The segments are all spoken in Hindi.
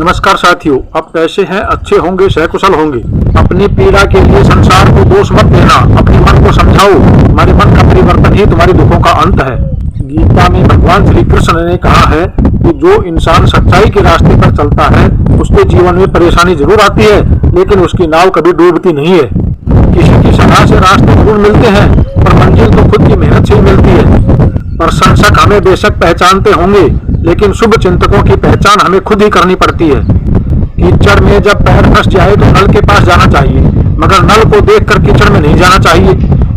नमस्कार साथियों, आप कैसे हैं? अच्छे होंगे, सहकुशल होंगे। अपनी पीड़ा के लिए संसार को दोष मत देना, अपने मन को समझाओ। हमारे मन का परिवर्तन ही तुम्हारे दुखों का अंत है। गीता में भगवान श्री कृष्ण ने कहा है कि जो इंसान सच्चाई के रास्ते पर चलता है उसके जीवन में परेशानी जरूर आती है, लेकिन उसकी नाव कभी डूबती नहीं है। किसी की सलाह से रास्ते जरूर मिलते हैं, पर मंजिल तो खुद की मेहनत से ही मिलती है। प्रशंसक हमें बेशक पहचानते होंगे, लेकिन शुभ चिंतकों की पहचान हमें खुद ही करनी पड़ती है। कीचड़ में जब पैर फंस जाए तो नल के पास जाना चाहिए, मगर नल को देखकर कीचड़ में नहीं जाना चाहिए।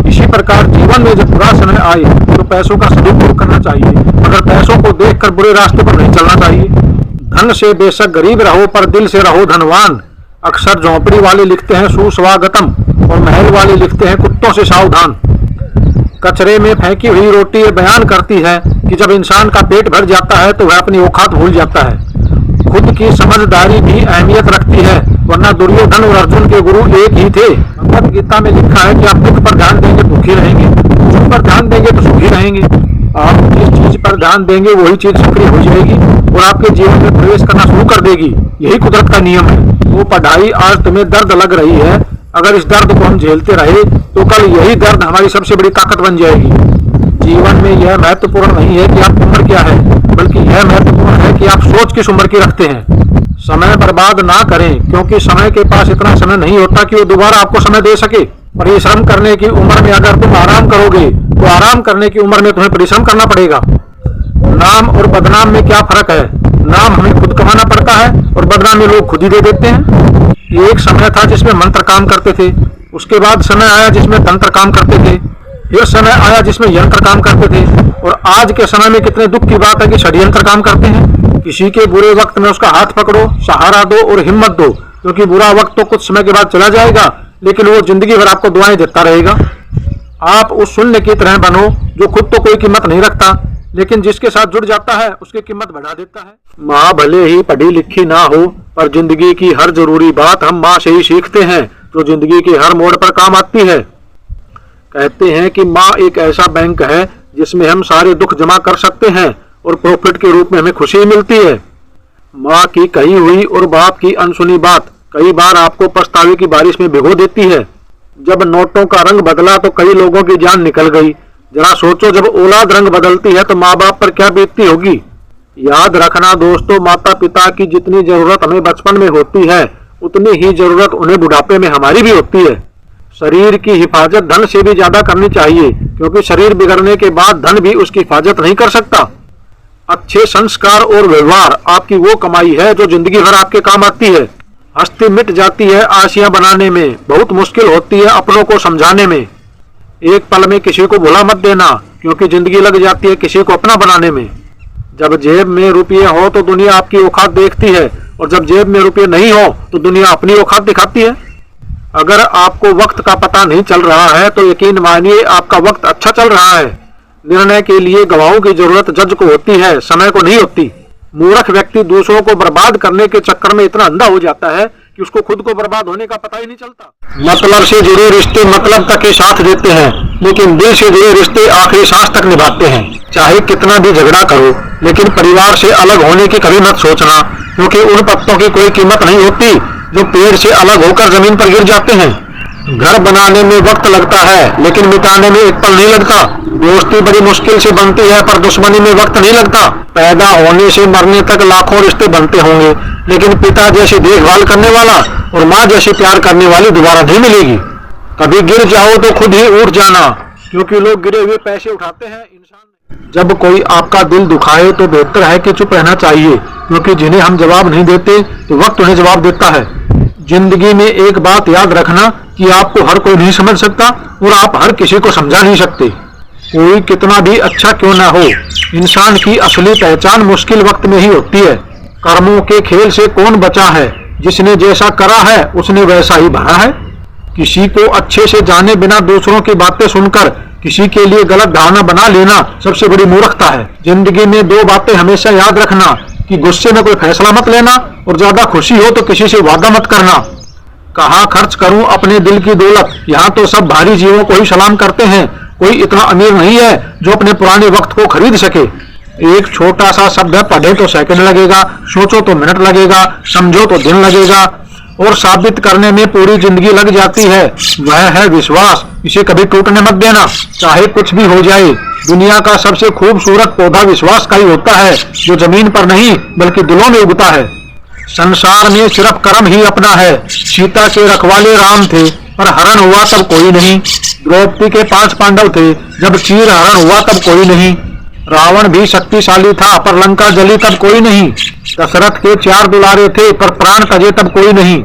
इसी प्रकार जीवन में जब बुरा समय आए तो पैसों का सदुपयोग करना चाहिए, मगर पैसों को देखकर बुरे रास्ते पर नहीं चलना चाहिए। धन से बेशक गरीब रहो, पर दिल से रहो धनवान। अक्सर झोंपड़ी वाले लिखते हैं सुस्वागतम और महल वाले लिखते हैं कुत्तों से सावधान। कचरे में फेंकी हुई रोटी ये बयान करती है कि जब इंसान का पेट भर जाता है तो वह अपनी औकात भूल जाता है। खुद की समझदारी भी अहमियत रखती है, वरना दुर्योधन और अर्जुन के गुरु एक ही थे। भगवद गीता में लिखा है कि आप दुख पर ध्यान देंगे तो दुखी रहेंगे, सुख पर ध्यान देंगे तो सुखी रहेंगे। आप जिस चीज पर ध्यान देंगे वही चीज सक्रिय हो जाएगी और आपके जीवन में प्रवेश करना शुरू कर देगी। यही कुदरत का नियम है। वो पढ़ाई आज तुम्हें दर्द लग रही है, अगर इस दर्द को हम झेलते रहे तो कल यही दर्द हमारी सबसे बड़ी ताकत बन जाएगी। जीवन में यह महत्वपूर्ण नहीं है कि आपकी उम्र क्या है, बल्कि यह महत्वपूर्ण है कि आप सोच किस उम्र की रखते हैं। समय बर्बाद ना करें, क्योंकि समय के पास इतना समय नहीं होता कि वो दोबारा आपको समय दे सके। परिश्रम करने की उम्र में अगर तुम आराम करोगे तो आराम करने की उम्र में तुम्हें परिश्रम करना पड़ेगा। नाम और बदनाम में क्या फर्क है? नाम हमें खुद कमाना पड़ता है और बदनामी लोग खुद ही दे देते हैं। एक समय था जिसमें मंत्र काम करते थे, उसके बाद समय आया जिसमें तंत्र काम करते थे, फिर समय आया जिसमें यंत्र काम करते थे, और आज के समय में कितने दुख की बात है कि षड्यंत्र काम करते हैं। किसी के बुरे वक्त में उसका हाथ पकड़ो, सहारा दो और हिम्मत दो, क्योंकि बुरा वक्त तो कुछ समय के बाद चला जाएगा, लेकिन वो जिंदगी भर आपको दुआएं देता रहेगा। आप उस शून्य की तरह बनो जो खुद तो कोई कीमत नहीं रखता, लेकिन जिसके साथ जुड़ जाता है उसकी कीमत बढ़ा देता है। माँ भले ही पढ़ी लिखी ना हो, पर जिंदगी की हर जरूरी बात हम माँ से ही सीखते हैं, जो जिंदगी के हर मोड़ पर काम आती है। कहते हैं कि माँ एक ऐसा बैंक है जिसमें हम सारे दुख जमा कर सकते हैं और प्रॉफिट के रूप में हमें खुशी मिलती है। माँ की कही हुई और बाप की अनसुनी बात कई बार आपको पछतावे की बारिश में भिगो देती है। जब नोटों का रंग बदला तो कई लोगों की जान निकल गई। जरा सोचो, जब औलाद रंग बदलती है तो माँ बाप पर क्या बीतती होगी। याद रखना दोस्तों, माता पिता की जितनी जरूरत हमें बचपन में होती है उतनी ही जरूरत उन्हें बुढ़ापे में हमारी भी होती है। शरीर की हिफाजत धन से भी ज्यादा करनी चाहिए, क्योंकि शरीर बिगड़ने के बाद धन भी उसकी हिफाजत नहीं कर सकता। अच्छे संस्कार और व्यवहार आपकी वो कमाई है जो जिंदगी भर आपके काम आती है। हस्ती मिट जाती है आशियां बनाने में, बहुत मुश्किल होती है अपनों को समझाने में। एक पल में किसी को भुला मत देना, क्योंकि जिंदगी लग जाती है किसी को अपना बनाने में। जब जेब में रुपये हो तो दुनिया आपकी औकात देखती है, और जब जेब में रुपये नहीं हो तो दुनिया अपनी औकात दिखाती है। अगर आपको वक्त का पता नहीं चल रहा है तो यकीन मानिए आपका वक्त अच्छा चल रहा है। निर्णय के लिए गवाहों की जरूरत जज को होती है, समय को नहीं होती। मूर्ख व्यक्ति दूसरों को बर्बाद करने के चक्कर में इतना अंधा हो जाता है कि उसको खुद को बर्बाद होने का पता ही नहीं चलता। मतलब से जुड़े रिश्ते मतलब तक ही साथ देते हैं, लेकिन दिल से जुड़े रिश्ते आखिरी सांस तक निभाते हैं। चाहे कितना भी झगड़ा करो, लेकिन परिवार से अलग होने की कभी मत सोचना, क्योंकि उन पत्तों की कोई कीमत नहीं होती जो पेड़ से अलग होकर जमीन पर गिर जाते हैं। घर बनाने में वक्त लगता है, लेकिन मिटाने में एक पल नहीं लगता। दोस्ती बड़ी मुश्किल से बनती है, पर दुश्मनी में वक्त नहीं लगता। पैदा होने से मरने तक लाखों रिश्ते बनते होंगे, लेकिन पिता जैसी देखभाल करने वाला और माँ जैसी प्यार करने वाली दोबारा नहीं मिलेगी। कभी गिर जाओ तो खुद ही उठ जाना, क्योंकि लोग गिरे हुए पैसे उठाते हैं, इंसान। जब कोई आपका दिल दुखाए तो बेहतर है कि चुप रहना चाहिए, क्योंकि जिन्हें हम जवाब नहीं देते तो वक्त उन्हें जवाब देता है। जिंदगी में एक बात याद रखना कि आपको हर कोई नहीं समझ सकता और आप हर किसी को समझा नहीं सकते। कोई कितना भी अच्छा क्यों ना हो, इंसान की असली पहचान मुश्किल वक्त में ही होती है। कर्मों के खेल से कौन बचा है? जिसने जैसा करा है उसने वैसा ही भरा है। किसी को अच्छे से जाने बिना दूसरों की बातें सुनकर किसी के लिए गलत धारणा बना लेना सबसे बड़ी मूर्खता है। जिंदगी में दो बातें हमेशा याद रखना कि गुस्से में कोई फैसला मत लेना और ज्यादा खुशी हो तो किसी से वादा मत करना। कहाँ खर्च करूं अपने दिल की दौलत, यहाँ तो सब भारी जीवों को ही सलाम करते हैं। कोई इतना अमीर नहीं है जो अपने पुराने वक्त को खरीद सके। एक छोटा सा शब्द है, पढ़े तो सेकंड लगेगा, सोचो तो मिनट लगेगा, समझो तो दिन लगेगा, और साबित करने में पूरी जिंदगी लग जाती है। वह है विश्वास। इसे कभी टूटने मत देना, चाहे कुछ भी हो जाए। दुनिया का सबसे खूबसूरत पौधा विश्वास का ही होता है, जो जमीन पर नहीं बल्कि दिलों में उगता है। संसार में सिर्फ कर्म ही अपना है। सीता के रखवाले राम थे, पर हरण हुआ तब कोई नहीं। द्रौपदी के 5 पांडव थे, जब चीर हरण हुआ तब कोई नहीं। रावण भी शक्तिशाली था, पर लंका जली तब कोई नहीं। दशरथ के 4 दुलारे थे, पर प्राण तजे तब कोई नहीं।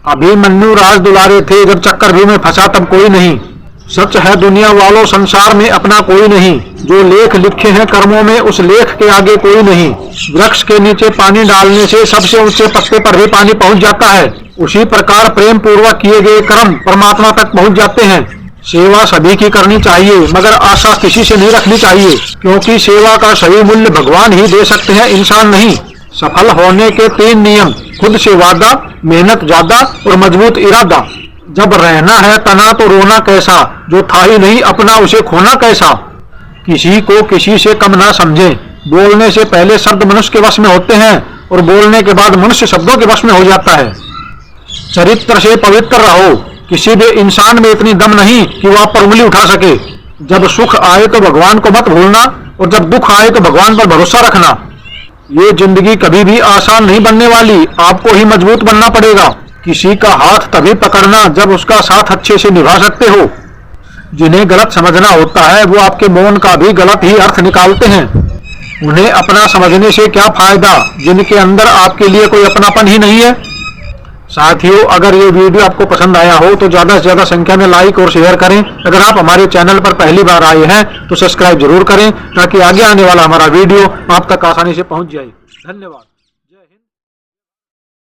अभिमन्यु राज दुलारे थे, जब चक्रव्यूह में फंसा तब कोई नहीं। सच है दुनिया वालों, संसार में अपना कोई नहीं। जो लेख लिखे हैं कर्मों में, उस लेख के आगे कोई नहीं। वृक्ष के नीचे पानी डालने से सबसे ऊंचे पत्ते पर भी पानी पहुंच जाता है। उसी प्रकार प्रेम पूर्वक किए गए कर्म परमात्मा तक पहुंच जाते हैं। सेवा सभी की करनी चाहिए, मगर आशा किसी से नहीं रखनी चाहिए, क्योंकि सेवा का सही मूल्य भगवान ही दे सकते हैं, इंसान नहीं। सफल होने के 3 नियम: खुद से वादा, मेहनत ज्यादा और मजबूत इरादा। जब रहना है तना तो रोना कैसा, जो था ही नहीं अपना उसे खोना कैसा। किसी को किसी से कम ना समझें। बोलने से पहले शब्द मनुष्य के वश में होते हैं, और बोलने के बाद मनुष्य शब्दों के वश में हो जाता है। चरित्र से पवित्र रहो। किसी भी इंसान में इतनी दम नहीं कि वह आप पर उंगली उठा सके। जब सुख आए तो भगवान को मत भूलना, और जब दुख आए तो भगवान पर भरोसा रखना। ये जिंदगी कभी भी आसान नहीं बनने वाली, आपको ही मजबूत बनना पड़ेगा। किसी का हाथ तभी पकड़ना जब उसका साथ अच्छे से निभा सकते हो। जिन्हें गलत समझना होता है, वो आपके मौन का भी गलत ही अर्थ निकालते हैं। उन्हें अपना समझने से क्या फायदा, जिनके अंदर आपके लिए कोई अपनापन ही नहीं है। साथियों, अगर ये वीडियो आपको पसंद आया हो तो ज्यादा से ज्यादा संख्या में लाइक और शेयर करें। अगर आप हमारे चैनल पर पहली बार आए हैं तो सब्सक्राइब जरूर करें, ताकि आगे आने वाला हमारा वीडियो आप तक आसानी से पहुंच जाए। धन्यवाद।